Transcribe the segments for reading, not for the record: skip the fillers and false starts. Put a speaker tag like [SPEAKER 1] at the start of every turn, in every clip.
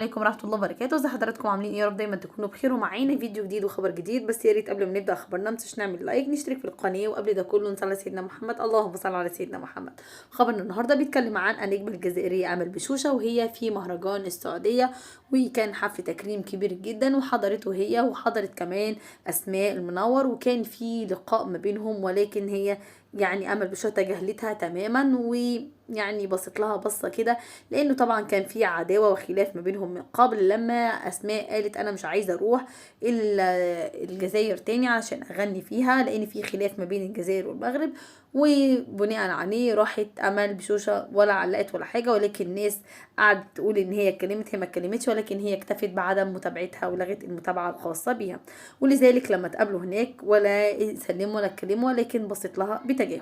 [SPEAKER 1] عليكم ورحمة الله وبركاته. ازي حضراتكم عاملين ايه؟ يا رب دايما تكونوا بخير ومعانا فيديو جديد وخبر جديد. بس يا ريت قبل ما نبدا خبرنا متنسوش نعمل لايك، نشترك في القناه، وقبل ده كله نصلي على سيدنا محمد. اللهم صل على سيدنا محمد. خبرنا النهارده بيتكلم عن النجمه الجزائريه امل بشوشه، وهي في مهرجان السعوديه، وكان حفل تكريم كبير جدا وحضرته هي، وحضرت كمان اسماء المنور، وكان في لقاء ما بينهم، ولكن هي يعني امل بشوشه تجاهلتها تماما، ويعني بصت لها بصه كده، لانه طبعا كان في عداوه وخلاف ما بينهم من قبل، لما اسماء قالت انا مش عايزه اروح الجزائر تاني عشان اغني فيها، لان في خلاف ما بين الجزائر والمغرب. وبناء عليه راحت امل بشوشه ولا علقت ولا حاجه، ولكن الناس قعدت تقول ان هي اتكلمت، هي ما اتكلمتش، ولكن هي اكتفت بعدم متابعتها ولغت المتابعه الخاصه بيها. ولذلك لما تقابلوا هناك ولا سلموا ولا اتكلموا، ولكن بصت لها بتجاهل.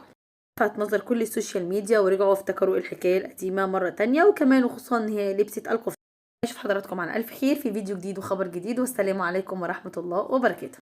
[SPEAKER 1] لفت نظر كل السوشيال ميديا ورجعوا افتكروا الحكاية القديمة مرة تانية، وكمان وخصوصا ان هي لبست القفطان. اشوف حضراتكم على الف خير في فيديو جديد وخبر جديد، والسلام عليكم ورحمة الله وبركاته.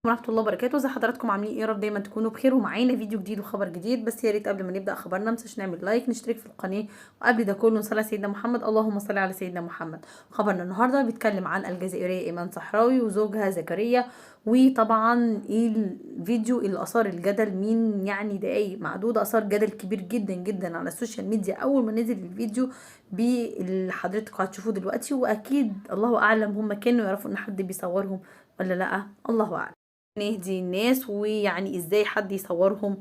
[SPEAKER 1] ورحمة الله وبركاته. زي حضراتكم عاملين ايه؟ يا رب دايما تكونوا بخير ومعانا فيديو جديد وخبر جديد. بس يا ريت قبل ما نبدا خبرنا متنسوش نعمل لايك، نشترك في القناه، وقبل ده كله نصلي على سيدنا محمد. اللهم صل على سيدنا محمد. خبرنا النهارده بيتكلم عن الجزائريه ايمان صحراوي وزوجها زكريا، وطبعا ايه الفيديو اللي اثار الجدل من يعني دقايق معدوده، اثار جدل كبير جدا جدا على السوشيال ميديا اول ما نزل الفيديو اللي حضرتك هتشوفوه دلوقتي. واكيد الله اعلم هم كانوا يعرفوا ان حد بيصورهم ولا لا، الله اعلم. نهدي الناس، ويعني ازاي حد يصورهم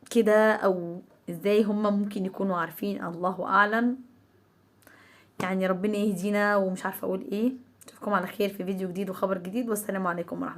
[SPEAKER 1] كده، او ازاي هما ممكن يكونوا عارفين، الله اعلم. يعني ربنا يهدينا، ومش عارفه اقول ايه. اشوفكم على خير في فيديو جديد وخبر جديد، والسلام عليكم ورحمه الله.